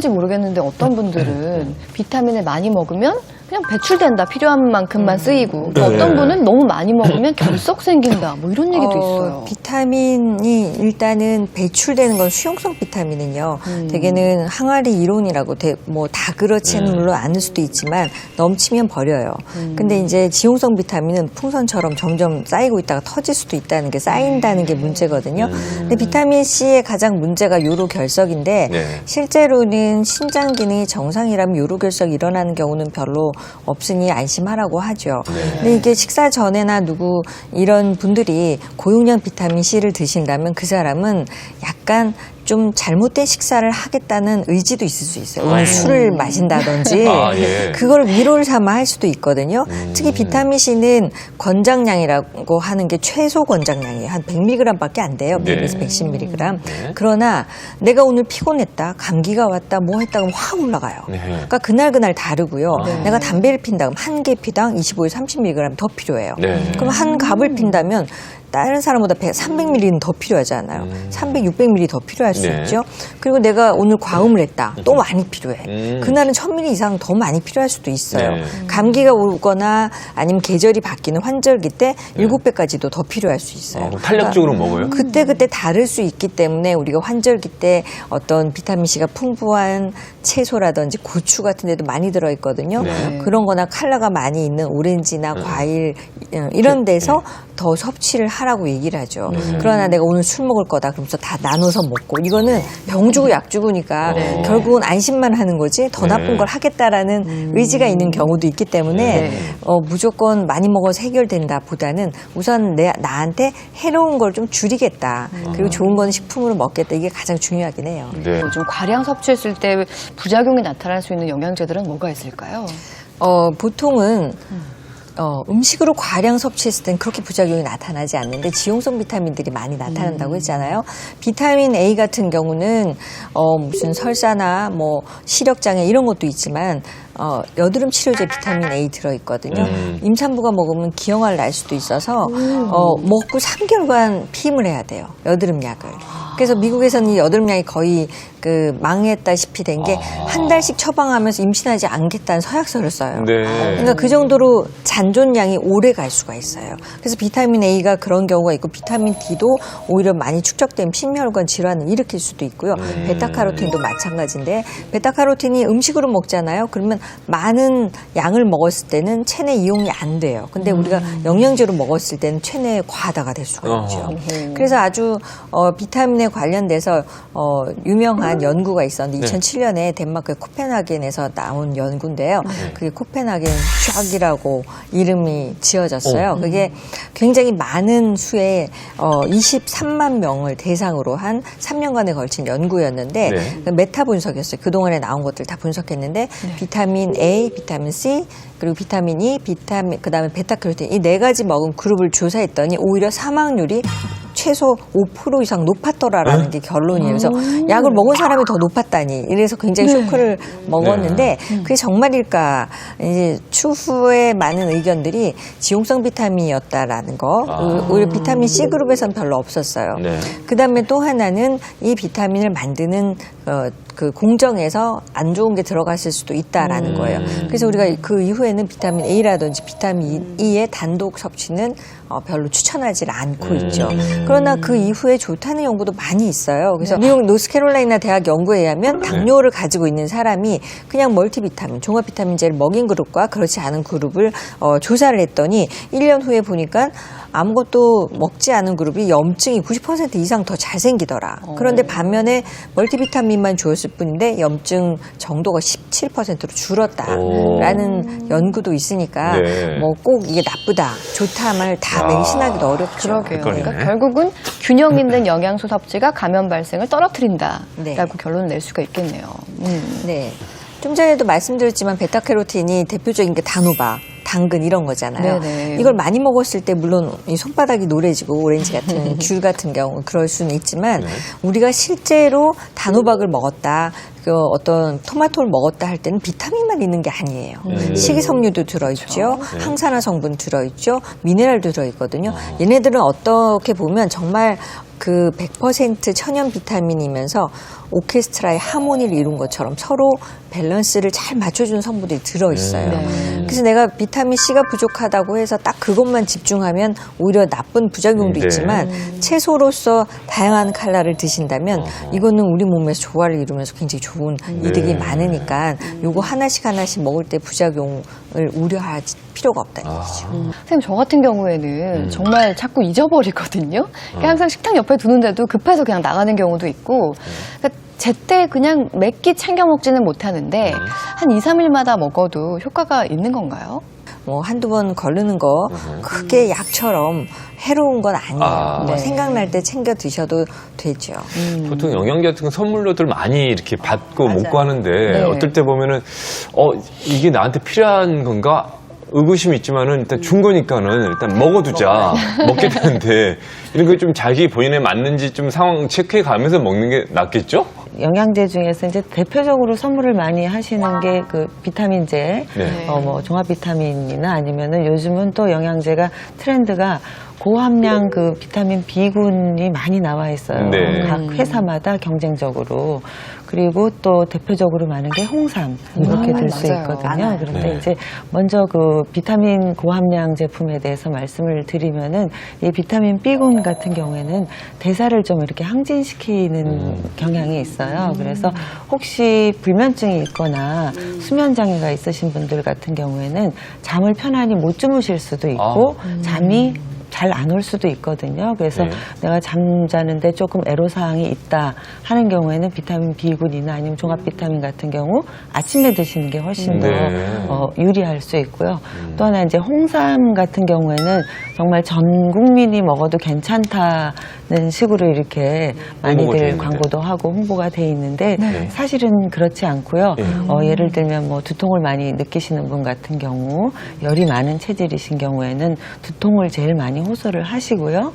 지 모르겠는데 어떤 분들은 비타민을 많이 먹으면 그냥 배출된다. 필요한 만큼만 쓰이고 또 어떤 분은 너무 많이 먹으면 결석 생긴다. 뭐 이런 얘기도 있어요. 비타민이 일단은 배출되는 건 수용성 비타민은요. 대개는 항아리 이론이라고 뭐 다 그렇지는 물론 않을 수도 있지만 넘치면 버려요. 근데 이제 지용성 비타민은 풍선처럼 점점 쌓이고 있다가 터질 수도 있다는 게 쌓인다는 게 문제거든요. 근데 비타민 C의 가장 문제가 요로 결석인데 실제로는 신장 기능이 정상이라면 요로 결석이 일어나는 경우는 별로 없으니 안심하라고 하죠. 근데 이게 식사 전에나 이런 분들이 고용량 비타민 C를 드신다면 그 사람은 약간 좀 잘못된 식사를 하겠다는 의지도 있을 수 있어요. 오늘 술을 마신다든지 그걸 위로를 삼아 할 수도 있거든요. 특히 비타민 C는 권장량이라고 하는 게 최소 권장량이에요. 한 100mg밖에 안 돼요. 100에서 110mg. 그러나 내가 오늘 피곤했다, 감기가 왔다, 뭐 했다 그러면 확 올라가요. 그러니까 그날 다르고요. 내가 담배를 핀다 그러면 한 개 피당 25에서 30mg 더 필요해요. 그럼 한 갑을 핀다면 다른 사람보다 300ml는 더 필요하잖아요. 300, 600ml 더 필요할 수 있죠. 그리고 내가 오늘 과음을 했다. 또 많이 필요해. 그날은 1000ml 이상 더 많이 필요할 수도 있어요. 감기가 오거나 아니면 계절이 바뀌는 환절기 때 7배까지도 더 필요할 수 있어요. 탄력적으로 먹어요? 그때 다를 수 있기 때문에 우리가 환절기 때 어떤 비타민C가 풍부한 채소라든지 고추 같은 데도 많이 들어있거든요. 그런 거나 칼라가 많이 있는 오렌지나 과일 이런 데서 더 섭취를 하라고 얘기를 하죠. 그러나 내가 오늘 술 먹을 거다 그러면서 다 나눠서 먹고 이거는 병 주고 약 주고니까 결국은 안심만 하는 거지 더 나쁜 걸 하겠다라는 의지가 있는 경우도 있기 때문에 무조건 많이 먹어서 해결된다 보다는 우선 나한테 해로운 걸 좀 줄이겠다. 그리고 좋은 건 식품으로 먹겠다. 이게 가장 중요하긴 해요. 좀 과량 섭취했을 때 부작용이 나타날 수 있는 영양제들은 뭐가 있을까요? 보통은 음식으로 과량 섭취했을 땐 그렇게 부작용이 나타나지 않는데 지용성 비타민들이 많이 나타난다고 했잖아요. 비타민 A 같은 경우는 무슨 설사나 뭐 시력장애 이런 것도 있지만 여드름 치료제 비타민 A 들어있거든요. 임산부가 먹으면 기형아를 날 수도 있어서 먹고 3개월간 피임을 해야 돼요. 여드름 약을. 그래서 미국에서는 이 여드름약이 거의 망했다시피 된 게 한 달씩 처방하면서 임신하지 않겠다는 서약서를 써요. 그러니까 그 정도로 잔존량이 오래 갈 수가 있어요. 그래서 비타민 A가 그런 경우가 있고 비타민 D도 오히려 많이 축적되면 심혈관 질환을 일으킬 수도 있고요. 베타카로틴도 마찬가지인데 베타카로틴이 음식으로 먹잖아요. 그러면 많은 양을 먹었을 때는 체내 이용이 안 돼요. 근데 우리가 영양제로 먹었을 때는 체내에 과다가 될 수가 있죠. 그래서 아주 비타민에 관련돼서 유명한 연구가 있었는데 2007년에 덴마크의 코펜하겐에서 나온 연구인데요. 그게 코펜하겐 샥이라고 이름이 지어졌어요. 그게 굉장히 많은 수의 23만 명을 대상으로 한 3년간에 걸친 연구였는데 메타 분석이었어요. 그동안에 나온 것들 다 분석했는데 비타민 A, 비타민 C, 그리고 비타민 E, 그다음에 베타카로틴 이 4가지 먹은 그룹을 조사했더니 오히려 사망률이 최소 5% 이상 높았더라라는 게 결론이에요. 그래서 약을 먹은 사람이 더 높았다니. 이래서 굉장히 쇼크를 먹었는데 그게 정말일까? 이제 추후에 많은 의견들이 지용성 비타민이었다라는 거. 오히려 비타민 C 그룹에서는 별로 없었어요. 그다음에 또 하나는 이 비타민을 만드는 그 공정에서 안 좋은 게 들어갔을 수도 있다라는 거예요. 그래서 우리가 그 이후에는 비타민 A라든지 비타민 E의 단독 섭취는 별로 추천하지 않고 있죠. 그러나 그 이후에 좋다는 연구도 많이 있어요. 그래서 뉴욕 노스캐롤라이나 대학 연구에 의하면 당뇨를 가지고 있는 사람이 그냥 멀티비타민, 종합 비타민제를 먹인 그룹과 그렇지 않은 그룹을 조사를 했더니 1년 후에 보니까 아무것도 먹지 않은 그룹이 염증이 90% 이상 더 잘 생기더라. 그런데 반면에 멀티비타민만 주었을 뿐인데 염증 정도가 17%로 줄었다라는 연구도 있으니까 뭐 꼭 이게 나쁘다, 좋다만을 다 맹신하기도 어렵죠. 그러니까 결국은 균형 있는 영양소 섭취가 감염 발생을 떨어뜨린다라고 결론을 낼 수가 있겠네요. 네. 좀 전에도 말씀드렸지만 베타카로틴이 대표적인 게 단호박, 당근 이런 거잖아요. 이걸 많이 먹었을 때 물론 이 손바닥이 노래지고 오렌지 같은 귤 같은 경우 그럴 수는 있지만 우리가 실제로 단호박을 먹었다. 그 어떤 토마토를 먹었다 할 때는 비타민만 있는 게 아니에요. 식이섬유도 들어있죠. 그렇죠. 항산화 성분 들어있죠. 미네랄도 들어있거든요. 얘네들은 어떻게 보면 정말 그 100% 천연 비타민이면서 오케스트라의 하모니를 이룬 것처럼 서로 밸런스를 잘 맞춰주는 성분들이 들어있어요. 그래서 내가 비타민 C가 부족하다고 해서 딱 그것만 집중하면 오히려 나쁜 부작용도 네. 있지만 채소로서 다양한 칼라를 드신다면 이거는 우리 몸에서 조화를 이루면서 굉장히 좋은 이득이 많으니까 요거 하나씩 먹을 때 부작용을 우려할 필요가 없다는 얘기죠. 선생님, 저 같은 경우에는 정말 자꾸 잊어버리거든요. 그러니까 항상 식탁 옆에 두는데도 급해서 그냥 나가는 경우도 있고, 그러니까 제때 그냥 몇 끼 챙겨 먹지는 못하는데 한 2, 3일마다 먹어도 효과가 있는 건가요? 뭐 한두 번 거르는 거 크게 약처럼 해로운 건 아니에요. 뭐 생각날 때 챙겨 드셔도 되죠. 보통 영양제 같은 거 선물로들 많이 이렇게 받고 맞아요. 먹고 하는데 네. 어떨 때 보면은 이게 나한테 필요한 건가? 의구심이 있지만은 일단 준 거니까는 일단 먹어두자. 먹게 되는데 이런 거 좀 자기 본인에 맞는지 좀 상황 체크해 가면서 먹는 게 낫겠죠? 영양제 중에서 이제 대표적으로 선물을 많이 하시는 게 그 비타민제, 네. 뭐 종합 비타민이나 아니면은 요즘은 또 영양제가 트렌드가 고함량 그 비타민 B군이 많이 나와 있어요. 네. 각 회사마다 경쟁적으로. 그리고 또 대표적으로 많은 게 홍삼 이렇게 들 수 맞아요. 있거든요. 많아요. 그런데 네. 이제 먼저 그 비타민 고함량 제품에 대해서 말씀을 드리면은 이 비타민 B군 같은 경우에는 대사를 좀 이렇게 항진시키는 경향이 있어요. 그래서 혹시 불면증이 있거나 수면 장애가 있으신 분들 같은 경우에는 잠을 편안히 못 주무실 수도 있고 잠이 잘 안 올 수도 있거든요. 그래서 네. 내가 잠자는데 조금 애로사항이 있다 하는 경우에는 비타민 B군이나 아니면 종합 비타민 같은 경우 아침에 드시는 게 훨씬 더 네. 유리할 수 있고요. 또 하나 이제 홍삼 같은 경우에는 정말 전 국민이 먹어도 괜찮다는 식으로 이렇게 홍보가 돼 많이들 있는데. 광고도 하고 홍보가 돼 있는데 네. 사실은 그렇지 않고요. 네. 예를 들면 뭐 두통을 많이 느끼시는 분 같은 경우 열이 많은 체질이신 경우에는 두통을 제일 많이 호소를 하시고요.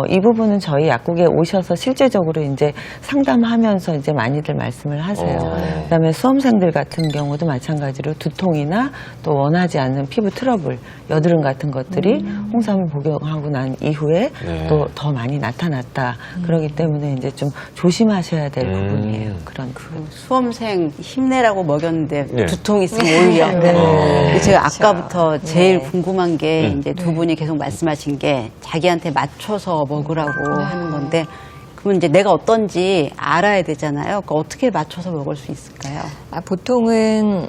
이 부분은 저희 약국에 오셔서 실제적으로 이제 상담하면서 이제 많이들 말씀을 하세요. 그다음에 수험생들 같은 경우도 마찬가지로 두통이나 또 원하지 않는 피부 트러블, 여드름 같은 것들이 홍삼을 복용하고 난 이후에 네. 또 더 많이 나타났다. 그렇기 때문에 이제 좀 조심하셔야 될 부분이에요. 그런 수험생 힘내라고 먹였는데 네. 두통이 있으면 오히려. 네. 제가 그렇죠. 아까부터 제일 네. 궁금한 게 이제 두 분이 계속 말씀하신 게 자기한테 맞춰서 먹으라고 하는 건데 그러면 이제 내가 어떤지 알아야 되잖아요. 그러니까 어떻게 맞춰서 먹을 수 있을까요? 보통은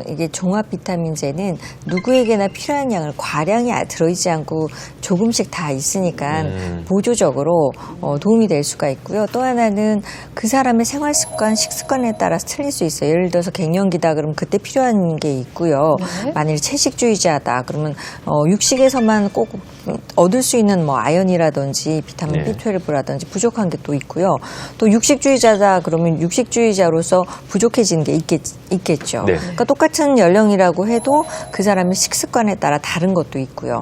이게 종합 비타민제는 누구에게나 필요한 양을 과량이 들어있지 않고 조금씩 다 있으니까 보조적으로 도움이 될 수가 있고요. 또 하나는 그 사람의 생활 습관, 식습관에 따라서 틀릴 수 있어요. 예를 들어서 갱년기다 그러면 그때 필요한 게 있고요. 만일 채식주의자다 그러면 육식에서만 꼭 얻을 수 있는 뭐 아연이라든지 비타민 네. B12라든지 부족한 게 또 있고요. 또 육식주의자다 그러면 육식주의자로서 부족해지는 게 있겠죠. 네. 그러니까 똑같은 연령이라고 해도 그 사람의 식습관에 따라 다른 것도 있고요.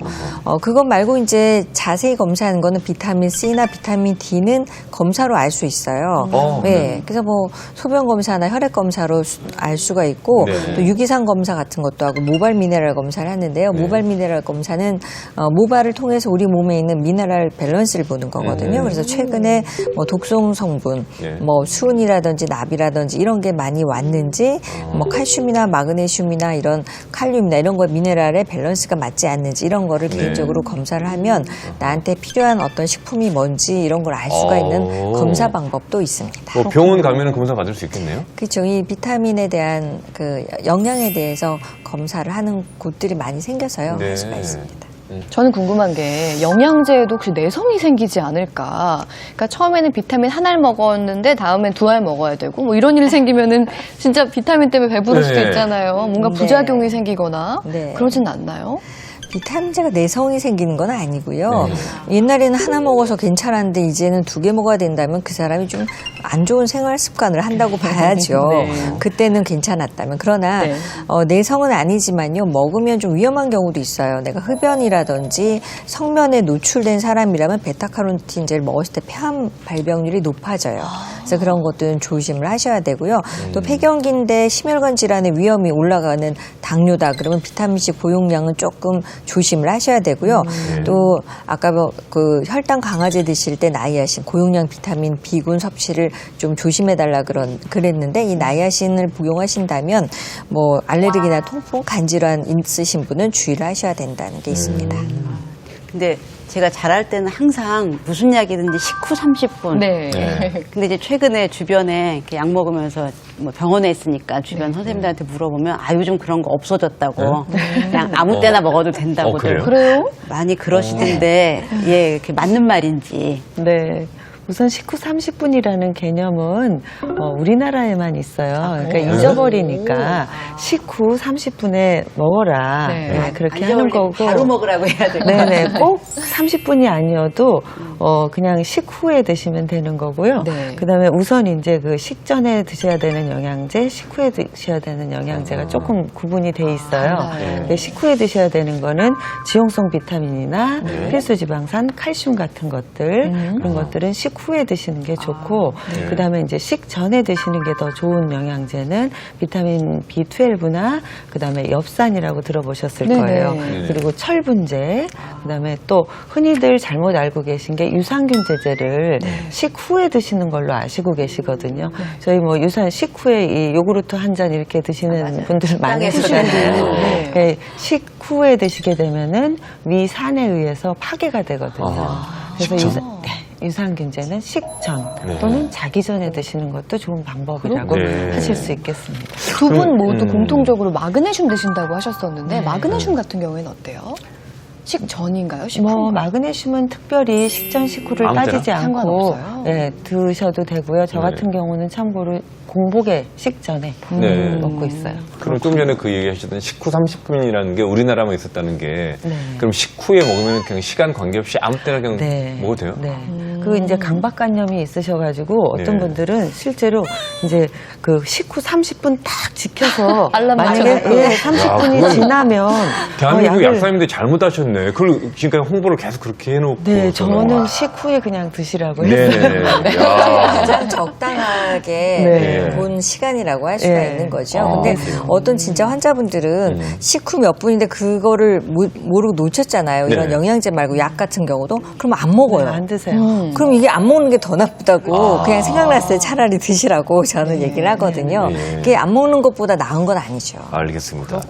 그것 말고 이제 자세히 검사하는 거는 비타민 C나 비타민 D는 검사로 알 수 있어요. 네. 그래서 뭐 소변 검사나 혈액 검사로 알 수가 있고 네. 또 유기산 검사 같은 것도 하고 모발 미네랄 검사를 하는데요. 모발 미네랄 검사는 모발을 통해서 우리 몸에 있는 미네랄 밸런스를 보는 거거든요. 그래서 최근에 뭐 독성 성분, 네. 뭐 수은이라든지 납이라든지 이런 게 많이 왔는지, 뭐 칼슘이나 마그네슘이나 이런 칼륨이나 이런 거 미네랄의 밸런스가 맞지 않는지 이런 거를 개인적으로 검사를 하면 나한테 필요한 어떤 식품이 뭔지 이런 걸 알 수가 있는 검사 방법도 있습니다. 뭐 병원 가면은 검사 받을 수 있겠네요. 그렇죠. 이 비타민에 대한 그 영양에 대해서 검사를 하는 곳들이 많이 생겨서요. 네. 할 수가 있습니다. 저는 궁금한 게 영양제에도 혹시 내성이 생기지 않을까? 그러니까 처음에는 비타민 하나를 먹었는데 다음엔 두 알 먹어야 되고 뭐 이런 일 생기면은 진짜 비타민 때문에 배부를 수도 네. 있잖아요. 뭔가 네. 부작용이 생기거나 네. 그러진 않나요? 비타민제가 내성이 생기는 건 아니고요. 옛날에는 하나 먹어서 괜찮았는데 이제는 2개 먹어야 된다면 그 사람이 좀 안 좋은 생활 습관을 한다고 봐야죠. 그때는 괜찮았다면. 그러나 네. 내성은 아니지만요. 먹으면 좀 위험한 경우도 있어요. 내가 흡연이라든지 성면에 노출된 사람이라면 베타카로틴제를 먹었을 때 폐암 발병률이 높아져요. 그래서 그런 것들은 조심을 하셔야 되고요. 또 폐경기인데 심혈관 질환의 위험이 올라가는 당뇨다. 그러면 비타민C 보용량은 조금 조심을 하셔야 되고요. 또 아까 그 혈당 강화제 드실 때 나이아신 고용량 비타민 B군 섭취를 좀 조심해달라 그랬는데 이 나이아신을 복용하신다면 뭐 알레르기나 통풍, 간질환 있으신 분은 주의를 하셔야 된다는 게 있습니다. 근데 제가 잘할 때는 항상 무슨 약이든지 식후 30분. 네. 근데 이제 최근에 주변에 이렇게 약 먹으면서 뭐 병원에 있으니까 주변 선생님들한테 물어보면 요즘 그런 거 없어졌다고. 그냥 아무 때나 먹어도 된다고들 그래요? 그래요? 많이 그러시던데 예, 이렇게 맞는 말인지. 네. 우선 식후 30분이라는 개념은 우리나라에만 있어요. 그러니까 잊어버리니까 식후 30분에 먹어라. 네. 네, 그렇게 하는 거고. 바로 먹으라고 해야 돼요. 네네. 꼭 30분이 아니어도 그냥 식후에 드시면 되는 거고요. 네. 그다음에 우선 이제 그 식전에 드셔야 되는 영양제, 식후에 드셔야 되는 영양제가 조금 구분이 돼 있어요. 근데 식후에 드셔야 되는 거는 지용성 비타민이나 필수 지방산, 칼슘 같은 것들 그런 것들은 식후에 드시는 게 좋고 그다음에 이제 식전에 드시는 게 더 좋은 영양제는 비타민 B12나 그다음에 엽산이라고 들어보셨을 네네. 거예요. 그리고 철분제, 그다음에 또 흔히들 잘못 알고 계신 게 유산균 제제를 식후에 드시는 걸로 아시고 계시거든요. 저희 뭐 식후에 이 요구르트 한 잔 이렇게 드시는 분들 많이 계시잖아요. 네. 식후에 드시게 되면은 위산에 의해서 파괴가 되거든요. 그래서 유산균제는 식전 또는 자기 전에 드시는 것도 좋은 방법이라고 하실 수 있겠습니다. 두 분 모두 공통적으로 마그네슘 드신다고 하셨었는데 마그네슘 같은 경우에는 어때요? 식전인가요? 식후? 마그네슘은 특별히 식전 식후를 아무 때나? 따지지 않고 상관없어요? 드셔도 되고요. 저 같은 경우는 참고로 공복에 식전에 네. 먹고 있어요. 그럼 좀 전에 그 얘기하셨던 식후 30분이라는 게 우리나라만 있었다는 게 그럼 식후에 먹으면 그냥 시간 관계없이 아무 때나 그냥 먹어도 돼요? 네. 그 이제 강박관념이 있으셔가지고 어떤 분들은 실제로 이제 그 식후 30분 딱 지켜서 알람 만약에 맞춰서. 30분이 그건 지나면 대한민국 약을- 약사님들이 잘못하셨네. 그걸 지금까지 홍보를 계속 그렇게 해놓고. 네, 저는 식후에 그냥 드시라고 네네. 했어요. 야. 가장 적당하게 네. 본 시간이라고 할 수가 네. 있는 거죠. 근데 그래요? 어떤 진짜 환자분들은 식후 몇 분인데 그거를 모르고 놓쳤잖아요. 이런 네. 영양제 말고 약 같은 경우도 그럼 안 먹어요. 안 드세요. 그럼 이게 안 먹는 게 더 나쁘다고 그냥 생각났을 때 차라리 드시라고 저는 얘기를 하거든요. 네. 그게 안 먹는 것보다 나은 건 아니죠. 알겠습니다.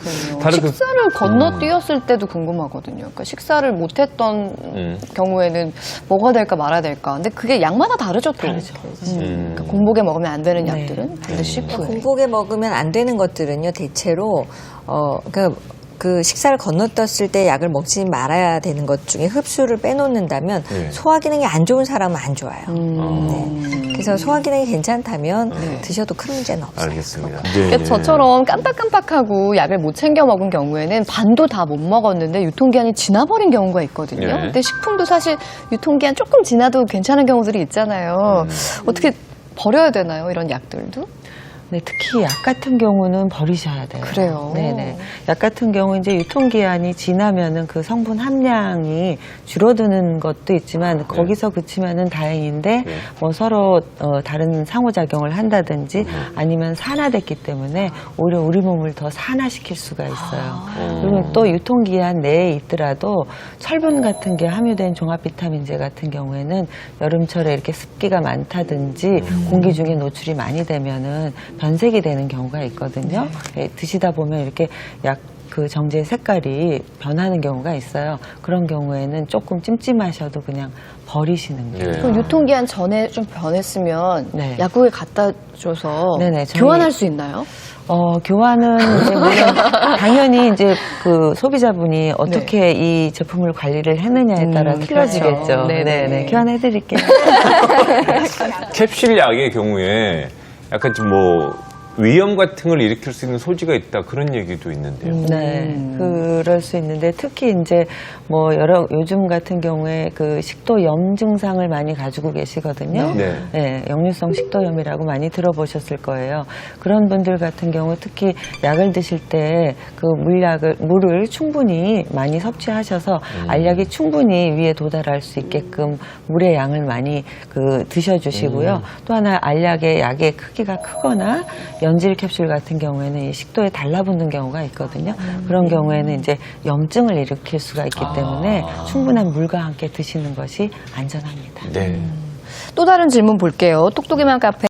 다른 그 식사를 건너뛰었을 때도 궁금하거든요. 그러니까 식사를 못했던 경우에는 먹어야 될까 말아야 될까. 근데 그게 약마다 다르죠, 또. 그러니까 공복에 먹으면 안 되는 약들은 반드시 식후에. 공복에 먹으면 안 되는 것들은요, 대체로, 그 식사를 건너뛰었을 때 약을 먹지 말아야 되는 것 중에 흡수를 빼놓는다면 소화 기능이 안 좋은 사람은 안 좋아요. 네. 그래서 소화 기능이 괜찮다면 드셔도 큰 문제는 없어요. 알겠습니다. 그러니까 저처럼 깜빡깜빡하고 약을 못 챙겨 먹은 경우에는 반도 다 못 먹었는데 유통기한이 지나버린 경우가 있거든요. 네. 근데 식품도 사실 유통기한 조금 지나도 괜찮은 경우들이 있잖아요. 어떻게 버려야 되나요? 이런 약들도? 네, 특히 약 같은 경우는 버리셔야 돼요. 그래요? 네네. 약 같은 경우 이제 유통기한이 지나면은 그 성분 함량이 줄어드는 것도 있지만 거기서 그치면은 다행인데 뭐 서로 다른 상호작용을 한다든지 아니면 산화됐기 때문에 오히려 우리 몸을 더 산화시킬 수가 있어요. 그리고 또 유통기한 내에 있더라도 철분 같은 게 함유된 종합 비타민제 같은 경우에는 여름철에 이렇게 습기가 많다든지 공기 중에 노출이 많이 되면은 변색이 되는 경우가 있거든요. 드시다 보면 이렇게 약 그 정제 색깔이 변하는 경우가 있어요. 그런 경우에는 조금 찜찜하셔도 그냥 버리시는 거예요. 네. 그럼 유통기한 전에 좀 변했으면 네. 약국에 갖다 줘서 네네, 저희- 교환할 수 있나요? 교환은 이제 물론 당연히 이제 그 소비자분이 어떻게 이 제품을 관리를 했느냐에 따라 틀려지겠죠. 그렇죠. 네네. 교환해드릴게요. 캡슐 약의 경우에 약간 좀 뭐 위염 같은 걸 일으킬 수 있는 소지가 있다 그런 얘기도 있는데요. 네, 그럴 수 있는데 특히 이제 뭐 요즘 같은 경우에 그 식도염 증상을 많이 가지고 계시거든요. 네. 네, 역류성 식도염이라고 많이 들어보셨을 거예요. 그런 분들 같은 경우 특히 약을 드실 때 그 물을 충분히 많이 섭취하셔서 알약이 충분히 위에 도달할 수 있게끔 물의 양을 많이 드셔주시고요. 또 하나 알약의 약의 크기가 크거나 연질 캡슐 같은 경우에는 이 식도에 달라붙는 경우가 있거든요. 그런 경우에는 이제 염증을 일으킬 수가 있기 때문에 충분한 물과 함께 드시는 것이 안전합니다. 네. 또 다른 질문 볼게요. 똑똑이만 카페